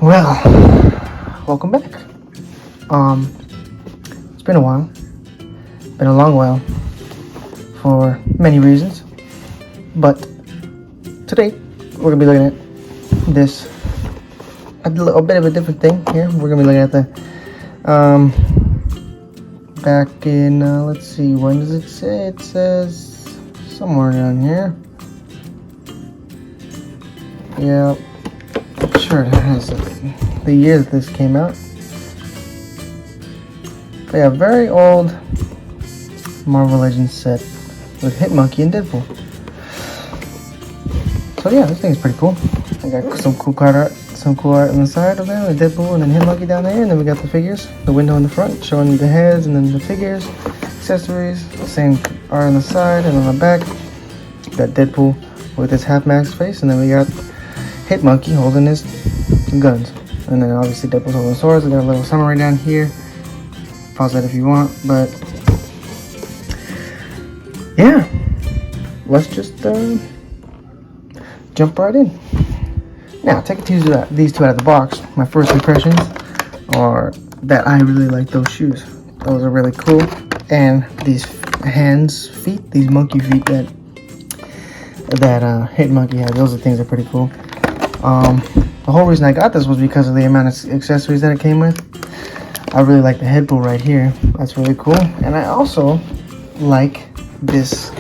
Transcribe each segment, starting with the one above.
Well, welcome back. It's been a while. Been a long while for many reasons. But today we're gonna be looking at this a little bit of a different thing here. We're gonna be looking at the back in let's see, when does it say? It says somewhere down here. Yeah, sure it has the year that this came out. But yeah, very old Marvel Legends set with Hitmonkey and Deadpool. So yeah, this thing's pretty cool. I got some cool art on the side of there with Deadpool and then Hitmonkey down there, and then we got the figures, the window in the front showing the heads, and then the figures, accessories, same art on the side, and on the back got Deadpool with his half mask face, and then we got Hitmonkey holding his guns, and then obviously Deadpool's holding swords. We got a little summary down here. Pause that if you want, but yeah, let's just jump right in. Now, taking these two out of the box, my first impressions are that I really like those shoes. Those are really cool, and these feet, these monkey feet that Hitmonkey has, those are things that are pretty cool. The whole reason I got this was because of the amount of accessories that it came with. I really like the head pull right here. That's really cool. And I also like this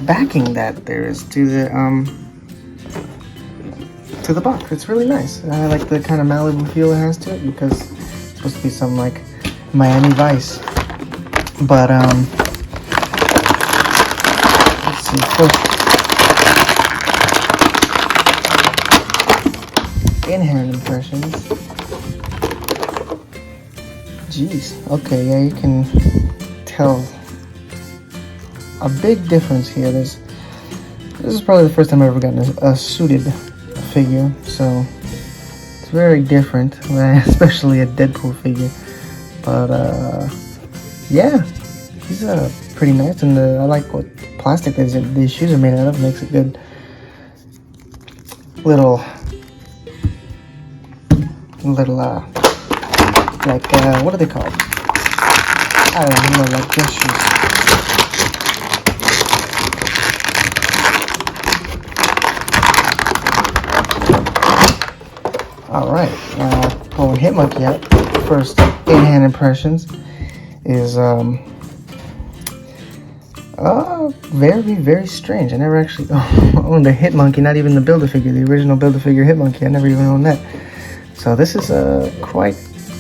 backing that there is to the box. It's really nice. I like the kind of Malibu feel it has to it because it's supposed to be some like Miami Vice. But let's see. First, in-hand impressions. Jeez. Okay, yeah, you can tell a big difference here. This is probably the first time I've ever gotten a suited figure, so it's very different, especially a Deadpool figure. But yeah, he's pretty nice, and I like what plastic these shoes are made out of. Makes a good little like what are they called? I don't know, like dress shoes. Alright, now pulling Hitmonkey out, first in-hand impressions is very, very strange. I never actually owned a Hitmonkey, not even the Build-A-Figure, the original Build-A-Figure Hitmonkey. I never even owned that. So this is quite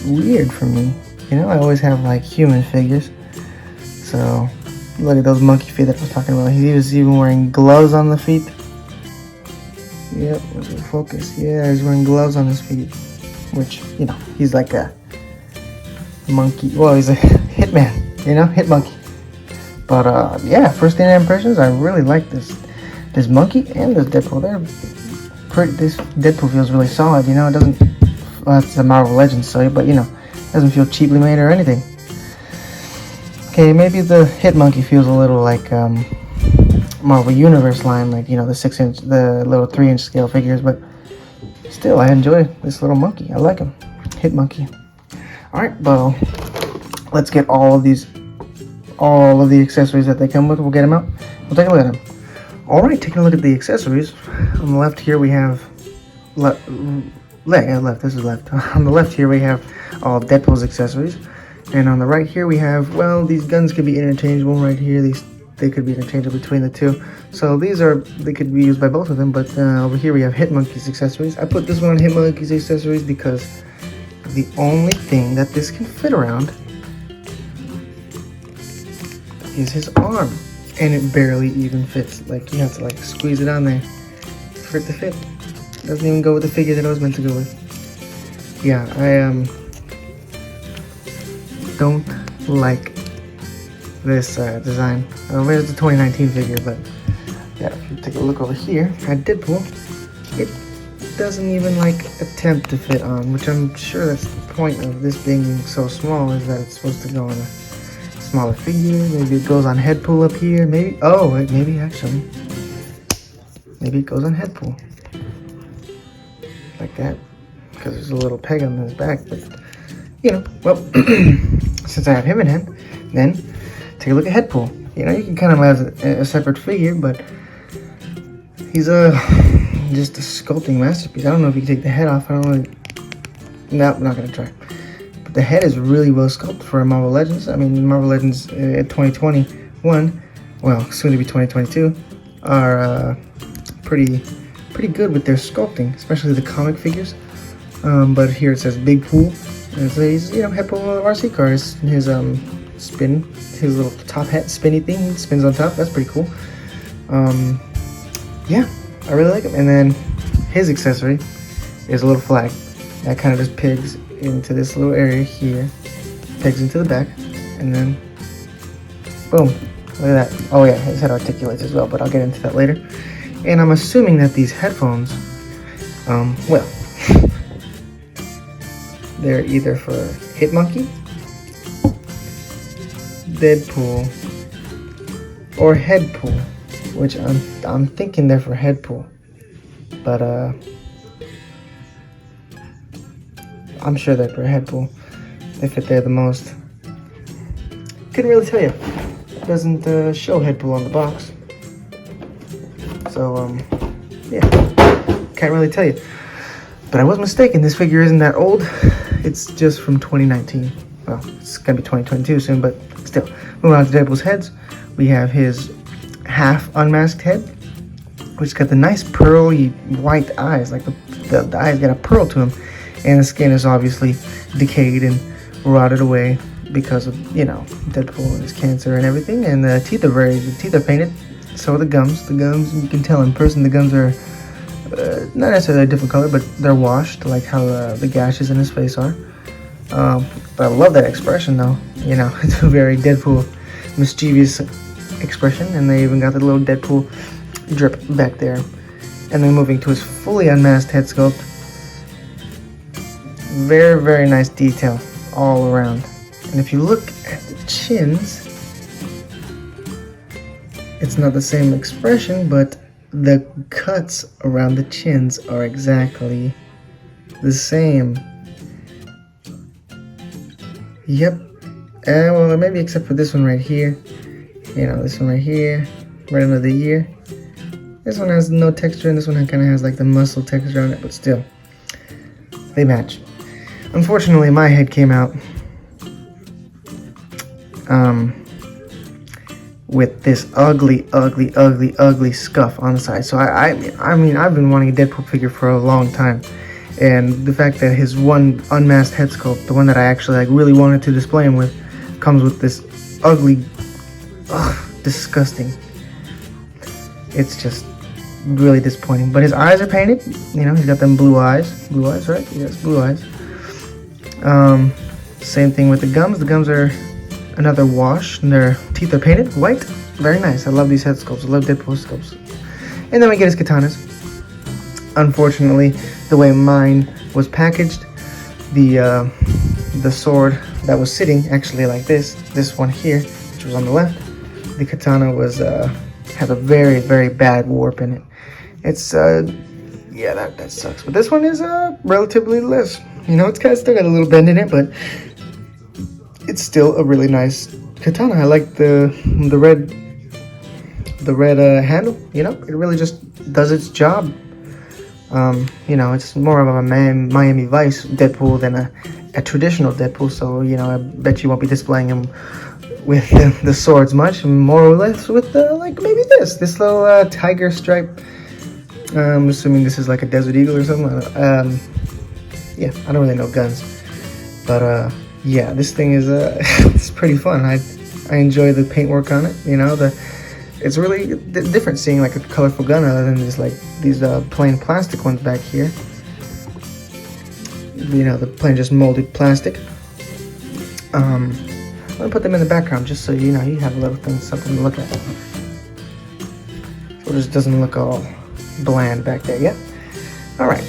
weird for me. You know, I always have like human figures. So look at those monkey feet that I was talking about. He was even wearing gloves on the feet. Yep, where's the focus? Yeah, he's wearing gloves on his feet. Which, you know, he's like a monkey. Well, he's a hitman, you know, Hitmonkey. But yeah, first thing impressions, I really like this monkey and this Deadpool. This Deadpool feels really solid, you know. It doesn't. Well, it's a Marvel Legends, so but you know, it doesn't feel cheaply made or anything. Okay, maybe the Hitmonkey feels a little like Marvel Universe line, like, you know, the little 3-inch scale figures, but still, I enjoy this little monkey. I like him, Hitmonkey. All right, well, let's get all of the accessories that they come with. We'll get them out. We'll take a look at them. All right, taking a look at the accessories. On the left here we have left. This is left. On the left here we have all of Deadpool's accessories, and on the right here we have, well, these guns could be interchangeable. Right here, they could be interchangeable between the two. So they could be used by both of them. But over here we have Hitmonkey's accessories. I put this one on Hitmonkey's accessories because the only thing that this can fit around is his arm, and it barely even fits. Like, you have to like squeeze it on there for it to fit. Doesn't even go with the figure that I was meant to go with. Yeah, I don't like this design. It's a 2019 figure, but yeah, if you take a look over here at Deadpool, it doesn't even like attempt to fit on, which I'm sure that's the point of this being so small, is that it's supposed to go on a smaller figure. Maybe it goes on head pull up here. Maybe, oh, maybe actually, maybe it goes on head pull like that. because there's a little peg on his back. But you know, well, since I have him in hand, then take a look at Deadpool. You know, you can kind of have a separate figure, but he's just a sculpting masterpiece. I don't know if you can take the head off. I don't really. No, I'm not gonna try. But the head is really well sculpted for Marvel Legends. I mean, Marvel Legends 2021, well, soon to be 2022, are pretty good with their sculpting, especially the comic figures. But here it says Big Pool. And so he's, you know, Deadpool RC cars. His spin, his little top hat spinny thing spins on top. That's pretty cool. Yeah, I really like him. And then his accessory is a little flag that kind of just pegs into this little area here, pegs into the back, and then boom, look at that. Oh yeah, his head articulates as well, but I'll get into that later. And I'm assuming that these headphones, well, they're either for Hitmonkey, Deadpool, or Headpool, which I'm thinking they're for Headpool, but I'm sure they're for Deadpool. They fit there the most. Couldn't really tell you. It doesn't show Deadpool on the box. So, yeah. Can't really tell you. But I was mistaken. This figure isn't that old. It's just from 2019. Well, it's going to be 2022 soon, but still. Moving on to Deadpool's heads. We have his half unmasked head, which got the nice pearly white eyes. Like the eyes got a pearl to them. And the skin is obviously decayed and rotted away because of, you know, Deadpool and his cancer and everything. And the teeth are painted. So are the gums. The gums, you can tell in person, the gums are not necessarily a different color, but they're washed, like how the gashes in his face are. But I love that expression, though. You know, it's a very Deadpool mischievous expression. And they even got the little Deadpool drip back there. And then moving to his fully unmasked head sculpt. Very, very nice detail all around. And if you look at the chins, it's not the same expression, but the cuts around the chins are exactly the same. Yep. Well, maybe except for this one right here. You know, this one right here, right under the ear. This one has no texture, and this one kind of has like the muscle texture on it, but still, they match. Unfortunately, my head came out with this ugly scuff on the side. So I mean, I've been wanting a Deadpool figure for a long time, and the fact that his one unmasked head sculpt, the one that I actually like really wanted to display him with, comes with this ugly, disgusting. It's just really disappointing. But his eyes are painted. You know, he's got them blue eyes, right? Yes, blue eyes. Same thing with the gums. The gums are another wash, and their teeth are painted white. Very nice. I love these head sculpts. I love Deadpool sculpts. And then we get his katanas. Unfortunately, the way mine was packaged, the sword that was sitting actually like this one here, which was on the left, the katana was has a very bad warp in it. It's yeah, that sucks. But this one is relatively less. You know, it's kind of still got a little bend in it, but it's still a really nice katana. I like the red handle. You know, it really just does its job. You know, it's more of a Miami Vice Deadpool than a traditional Deadpool. So, you know, I bet you won't be displaying him with the swords much, more or less with like maybe this little tiger stripe. I'm assuming this is like a Desert Eagle or something. Yeah, I don't really know guns, but yeah, this thing is it's pretty fun. I enjoy the paintwork on it. You know, it's really different seeing like a colorful gun other than just like these plain plastic ones back here. You know, the plain just molded plastic. I'm gonna put them in the background just so you know you have a little thing, something to look at. So it just doesn't look all bland back there. Yeah. All right.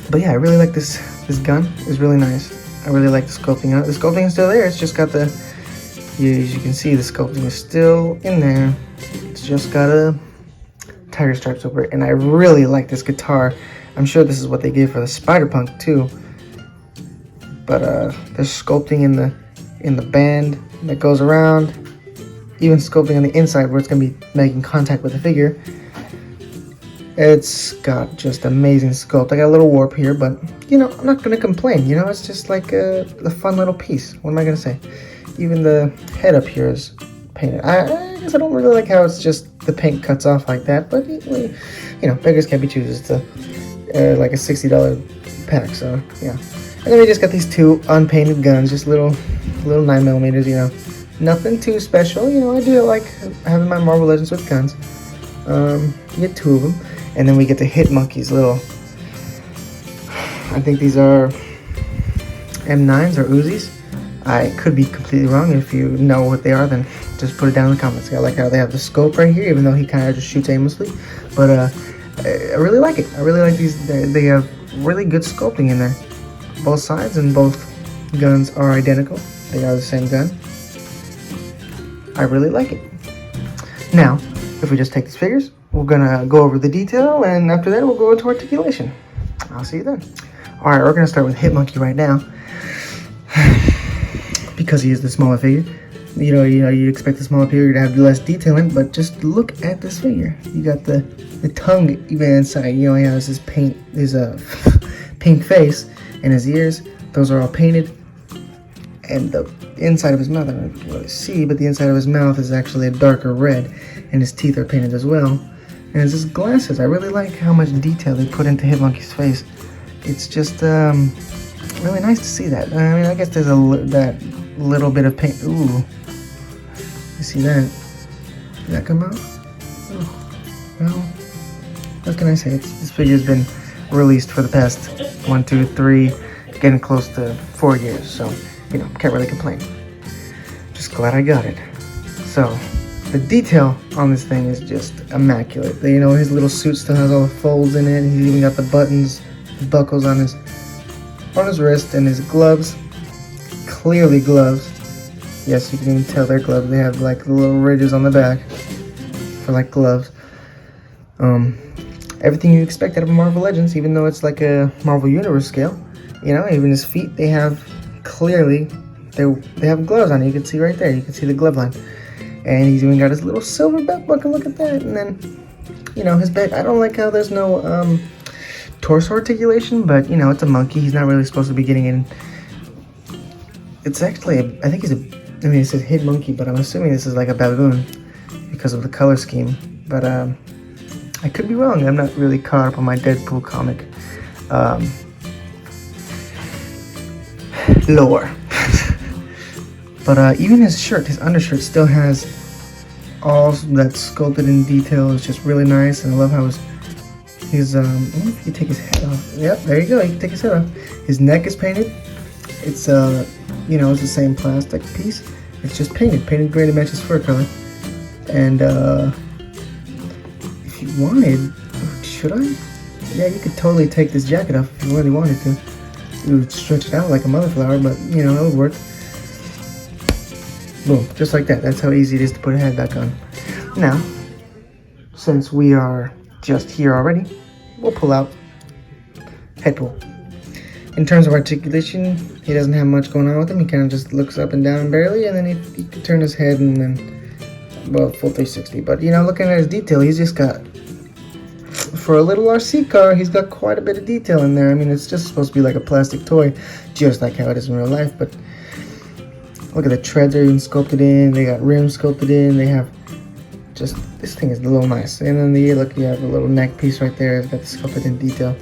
But yeah, I really like this gun. It's really nice. I really like the sculpting on it. The sculpting is still there. It's just got as you can see, the sculpting is still in there. It's just got a tiger stripes over it. And I really like this guitar I'm sure this is what they gave for the Spider-Punk too. But there's sculpting in the band that goes around, even sculpting on the inside where it's gonna be making contact with the figure. It's got just amazing sculpt. I got a little warp here, but you know, I'm not gonna complain. You know, it's just like a fun little piece. What am I gonna say? Even the head up here is painted. I guess I don't really like how it's just the paint cuts off like that, but you know, beggars can't be choosers. It's like a $60 pack, so yeah. And then we just got these two unpainted guns, just little 9mm. You know, nothing too special. You know, I do like having my Marvel Legends with guns. You get two of them, and then we get the Hit Monkeys little. I think these are M9s or Uzis. I could be completely wrong. If you know what they are, then just put it down in the comments. I like how they have the scope right here, even though he kind of just shoots aimlessly. But I really like it. I really like these. They have really good sculpting in there. Both sides and both guns are identical. They are the same gun. I really like it. Now, if we just take these figures, we're gonna go over the detail, and after that, we'll go into articulation. I'll see you then. All right, we're gonna start with Hit Monkey right now. Because he is the smaller figure, you know, you'd expect the smaller figure to have less detailing, but just look at this figure. You got the tongue even inside. You know, he has his pink face, and his ears. Those are all painted, and the inside of his mouth, I don't know if you can really see, but the inside of his mouth is actually a darker red, and his teeth are painted as well. And it's his glasses. I really like how much detail they put into Hit Monkey's face. It's just really nice to see that. I mean, I guess there's that little bit of paint. Ooh, you see that? Did that come out? Oh, well, what can I say? This figure's been released for the past 1, 2, 3, getting close to 4 years. So, you know, can't really complain. Just glad I got it. So, the detail on this thing is just immaculate. You know, his little suit still has all the folds in it. He's even got the buttons, the buckles on his wrist, and his gloves. Clearly gloves. Yes, you can even tell they're gloves. They have like little ridges on the back for like gloves. Everything you expect out of a Marvel Legends, even though it's like a Marvel Universe scale. You know, even his feet, they have clearly, they have gloves on. You can see right there. You can see the glove line. And he's even got his little silver belt buckle. Look at that. And then, you know, his back. I don't like how there's no torso articulation, but you know, it's a monkey. He's not really supposed to be getting in. It's actually, I think I mean, it says Hit Monkey, but I'm assuming this is like a baboon because of the color scheme. But I could be wrong. I'm not really caught up on my Deadpool comic lore. But even his shirt, his undershirt, still has all that sculpted in detail. It's just really nice, and I love how his I wonder if you take his head off. Yep, there you go. You can take his head off. His neck is painted. It's you know, it's the same plastic piece. It's just painted gray to match his fur color. And if you wanted, should I? Yeah, you could totally take this jacket off if you really wanted to. You would stretch it out like a mother flower, but you know, it would work. Boom, just like that. That's how easy it is to put a head back on. Now, since we are just here already, we'll pull out Deadpool. In terms of articulation, he doesn't have much going on with him. He kind of just looks up and down barely, and then he can turn his head and then, well, full 360. But, you know, looking at his detail, he's just got, for a little RC car, he's got quite a bit of detail in there. I mean, it's just supposed to be like a plastic toy, just like how it is in real life. But look at the treads are even sculpted in. They got rims sculpted in. They have just, this thing is a little nice. And then look, you have a little neck piece right there. It's got the sculpted in detail.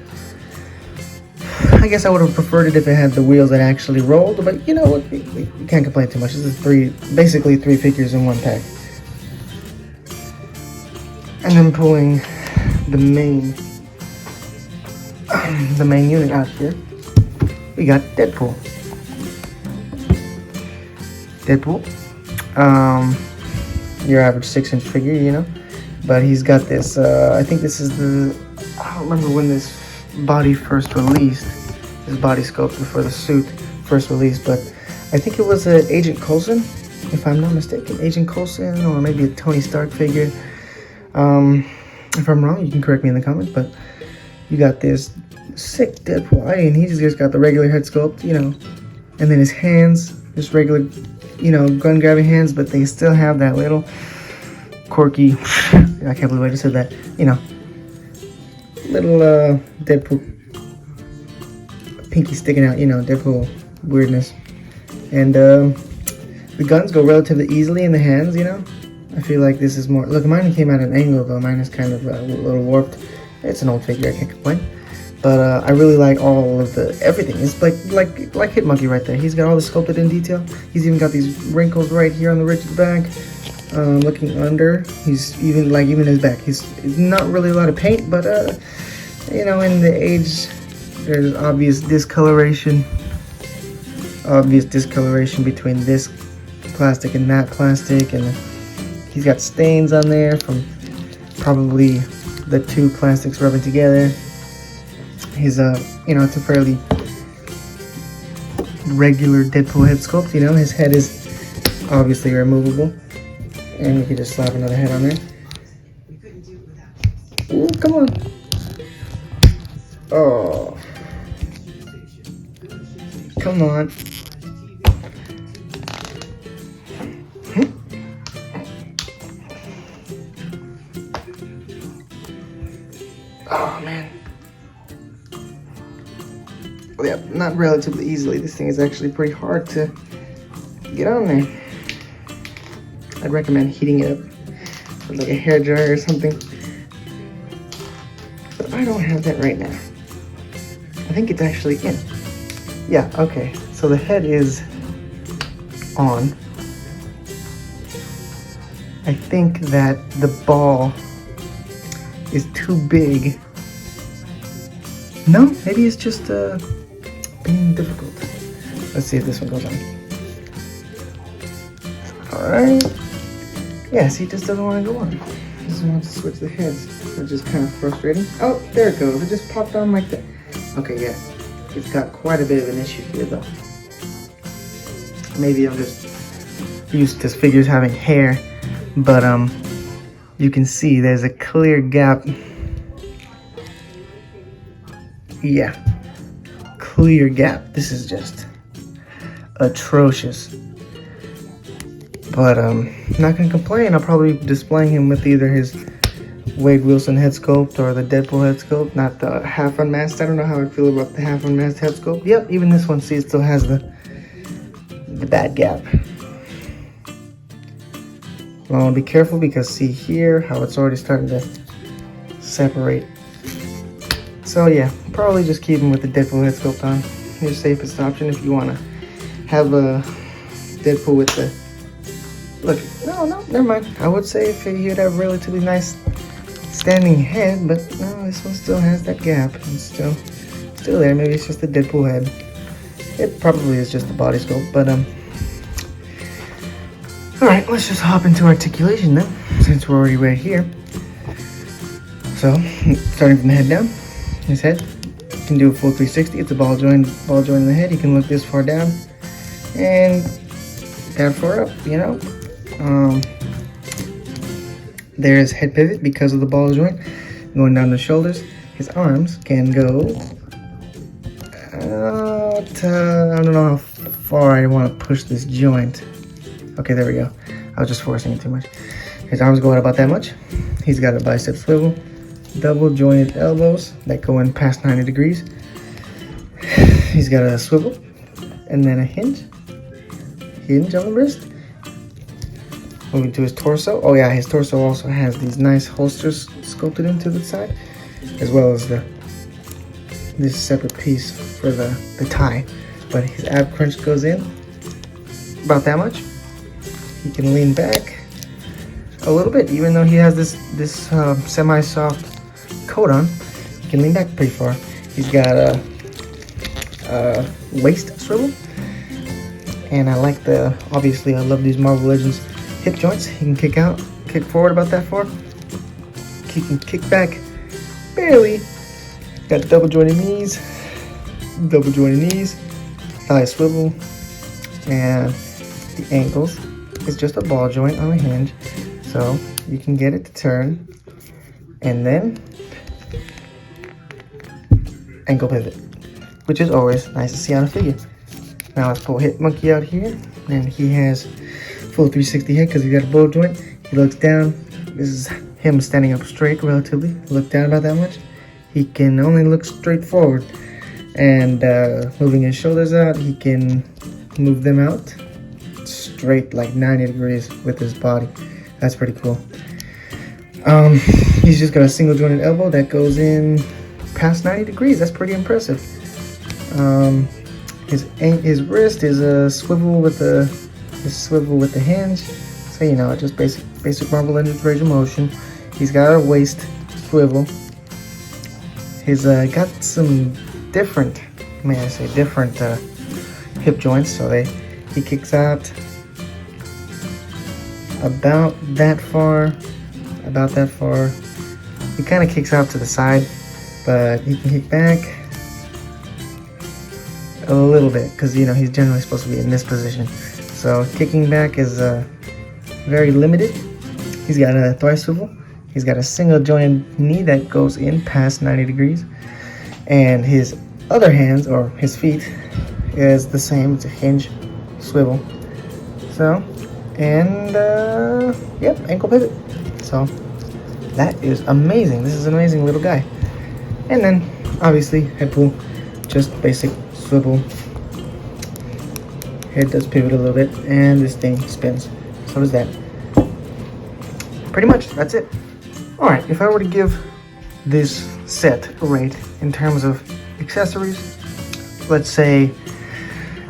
I guess I would have preferred it if it had the wheels that actually rolled, but you know what, we can't complain too much. This is basically three figures in one pack. And then pulling the main unit out here, we got Deadpool. Your average 6-inch figure, you know, but he's got this, I think this is I don't remember when this body first released, his body sculpting for the suit first released, but I think it was Agent Coulson, if I'm not mistaken. Agent Coulson, or maybe a Tony Stark figure. If I'm wrong, you can correct me in the comments, but You got this sick Deadpool. I mean, he just got the regular head sculpt, you know, and then his hands, just regular, you know, gun grabbing hands, but they still have that little quirky, I can't believe I just said that, you know, little Deadpool pinky sticking out, you know, Deadpool weirdness. And the guns go relatively easily in the hands, you know. I feel like this is more, look, mine came at an angle though. Mine is kind of a little warped. It's an old figure, I can't complain. But I really like all of the, everything. It's like Hitmonkey right there. He's got all the sculpted in detail. He's even got these wrinkles right here on the rigid back. Looking under, he's even his back. He's not really a lot of paint, but you know, in the age, there's obvious discoloration between this plastic and that plastic, and he's got stains on there from probably the two plastics rubbing together. His you know, it's a fairly regular Deadpool head sculpt. You know, his head is obviously removable, and you can just slap another head on there. Ooh, come on! Oh, come on! Oh man. Yeah, not relatively easily. This thing is actually pretty hard to get on there. I'd recommend heating it up with like a hair dryer or something. But I don't have that right now. I think it's actually in. Yeah, okay. So the head is on. I think that the ball is too big. No, maybe it's just being difficult. Let's see if this one goes on. Alright. Yeah, see, it just doesn't want to go on. It doesn't want to switch the heads, which is kind of frustrating. Oh, there it goes. It just popped on like that. Okay, yeah. It's got quite a bit of an issue here, though. Maybe I'm just used to figures having hair, but you can see there's a clear gap. Yeah, clear gap. This is just atrocious. But not gonna complain. I'll probably be displaying him with either his Wade Wilson head sculpt or the Deadpool head sculpt, not the half unmasked. I don't know how I feel about the half unmasked head sculpt. Yep, even this one, see, it still has the bad gap. I want to be careful because see here how it's already starting to separate. So yeah, probably just keep him with the Deadpool head sculpt on. Your safest option if you want to have a Deadpool with the, look, no, never mind. I would say if he'd have a relatively nice standing head, but no, this one still has that gap. It's still there. Maybe it's just the Deadpool head. It probably is just the body sculpt, but alright, let's just hop into articulation then, since we're already right here. So, starting from the head down, his head, you can do a full 360. It's a ball joint in the head. You can look this far down and that far up, you know. There's head pivot because of the ball joint going down the shoulders. His arms can go out, I don't know how far I want to push this joint. Okay, there we go. I was just forcing it too much. His arms go out about that much. He's got a bicep swivel, double jointed elbows that go in past 90 degrees. He's got a swivel and then a hinge on the wrist. Moving to his torso. Oh yeah, his torso also has these nice holsters sculpted into the side, as well as this separate piece for the tie. But his ab crunch goes in about that much. He can lean back a little bit, even though he has this semi-soft coat on. He can lean back pretty far. He's got a waist swivel, and I like obviously I love these Marvel Legends hip joints. He can kick forward about that far. He can kick back barely. Got double jointed knees, thigh swivel, and the ankles is just a ball joint on a hinge, so you can get it to turn, and then ankle pivot, which is always nice to see on a figure. Now let's pull Hit Monkey out here, and he has full 360 head because he's got a bow joint. He looks down. This is him standing up straight relatively. Look down about that much. He can only look straight forward, and moving his shoulders out, he can move them out straight like 90 degrees with his body. That's pretty cool. He's just got a single jointed elbow that goes in past 90 degrees. That's pretty impressive. His wrist is a swivel with the hinge. So you know, just basic Marvel Legends range of motion. He's got a waist swivel. He's got some different, hip joints. So he kicks out about that far. He kind of kicks out to the side, but he can kick back a little bit because you know he's generally supposed to be in this position. So kicking back is very limited. He's got a thigh swivel. He's got a single jointed knee that goes in past 90 degrees, and his other hands or his feet is the same. It's a hinge swivel. So, and yep, ankle pivot. So that is amazing. This is an amazing little guy. And then obviously head pull, just basic swivel. Head does pivot a little bit, and this thing spins. So does that. Pretty much, that's it. Alright, if I were to give this set a rate in terms of accessories, let's say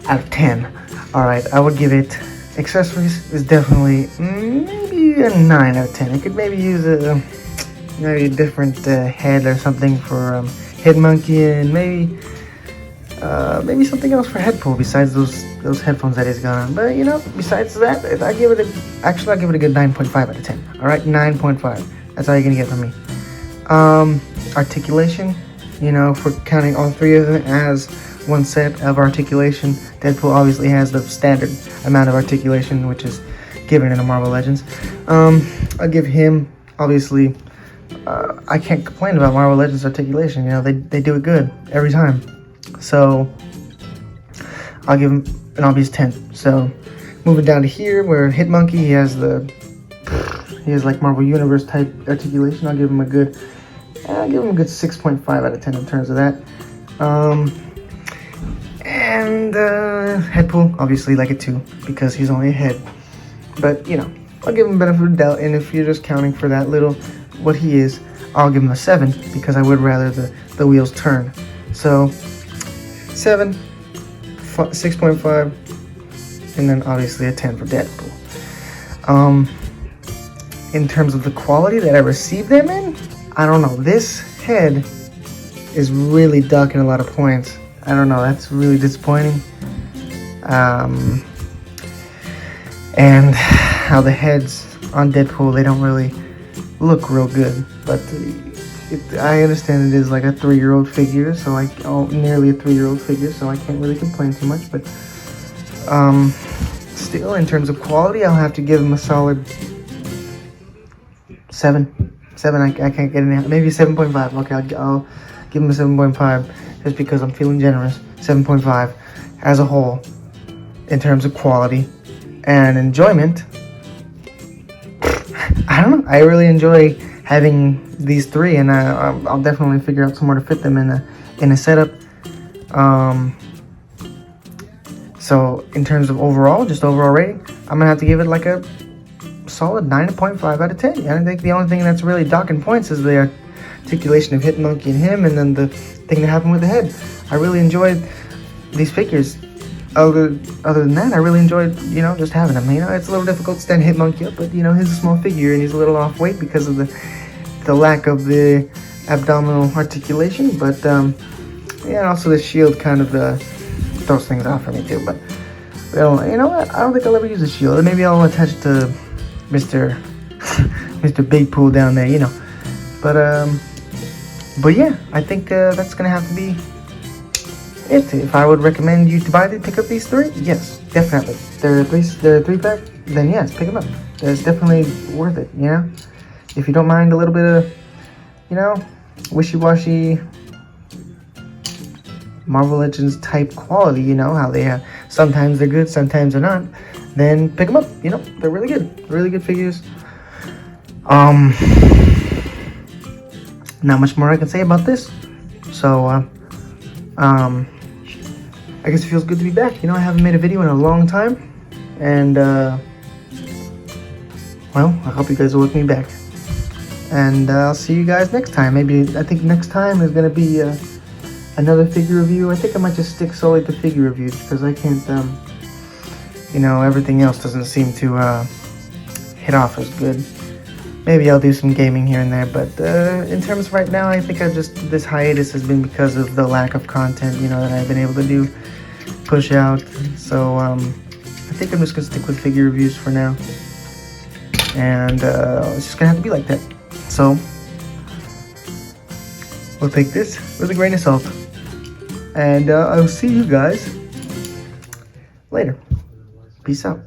out of 10. Alright, I would give it, accessories is definitely maybe a 9 out of 10. It could maybe use maybe a different head or something for Hit Monkey, and maybe something else for Deadpool besides those headphones that he's got on. But you know, besides that, I'll give it a good 9.5 out of 10. All right, 9.5. That's all you're gonna get from me. Articulation, you know, if we're counting all three of them as one set of articulation, Deadpool obviously has the standard amount of articulation, which is given in the Marvel Legends. I'll give him, obviously, I can't complain about Marvel Legends articulation. You know, they do it good every time. So I'll give him an obvious 10. So moving down to here, where Hit Monkey, he has like Marvel Universe type articulation. I'll give him a good 6.5 out of 10 in terms of that. And Deadpool, obviously like a 2 because he's only a head. But you know, I'll give him benefit of the doubt. And if you're just counting for that little what he is, I'll give him a 7 because I would rather the wheels turn. So 7, 6.5, and then obviously a 10 for Deadpool. In terms of the quality that I received them in, I don't know. This head is really docking a lot of points. I don't know. That's really disappointing. And how the heads on Deadpool, they don't really look real good. But I understand it is like a 3-year-old figure, so nearly a 3-year-old figure, so I can't really complain too much. But still, in terms of quality, I'll have to give him a solid 7. I can't get any. Maybe 7.5. Okay, I'll give him a 7.5 just because I'm feeling generous. 7.5 as a whole in terms of quality and enjoyment. I don't know. I really enjoy having these three, and I'll definitely figure out somewhere to fit them in a setup. So in terms of overall rating, I'm gonna have to give it like a solid 9.5 out of 10. I think the only thing that's really docking points is the articulation of Hit Monkey and him, and then the thing that happened with the head. I really enjoyed these figures. Other than that, I really enjoyed, you know, just having them. You know, it's a little difficult to stand Hit Monkey up, but you know, he's a small figure and he's a little off weight because of the lack of the abdominal articulation. But yeah, and also the shield kind of throws things off for me too. But well, you know what? I don't think I'll ever use a shield. Maybe I'll attach it to Mr. Big Pool down there, you know. But yeah, I think that's gonna have to be it. If I would recommend you to pick up these three, yes, definitely. They're a 3-pack, then yes, pick them up. It's definitely worth it, you know. If you don't mind a little bit of, you know, wishy-washy Marvel Legends type quality, you know, how they have, sometimes they're good, sometimes they're not, then pick them up, you know, they're really good figures. Not much more I can say about this. So, I guess it feels good to be back. You know, I haven't made a video in a long time, and, well, I hope you guys will look me back. And I'll see you guys next time. Maybe, I think next time is going to be another figure review. I think I might just stick solely to figure reviews, because I can't, you know, everything else doesn't seem to hit off as good. Maybe I'll do some gaming here and there, but in terms of right now, I think this hiatus has been because of the lack of content, you know, that I've been able to push out. So I think I'm just going to stick with figure reviews for now. And it's just going to have to be like that. So we'll take this with a grain of salt. And I'll see you guys later. Peace out.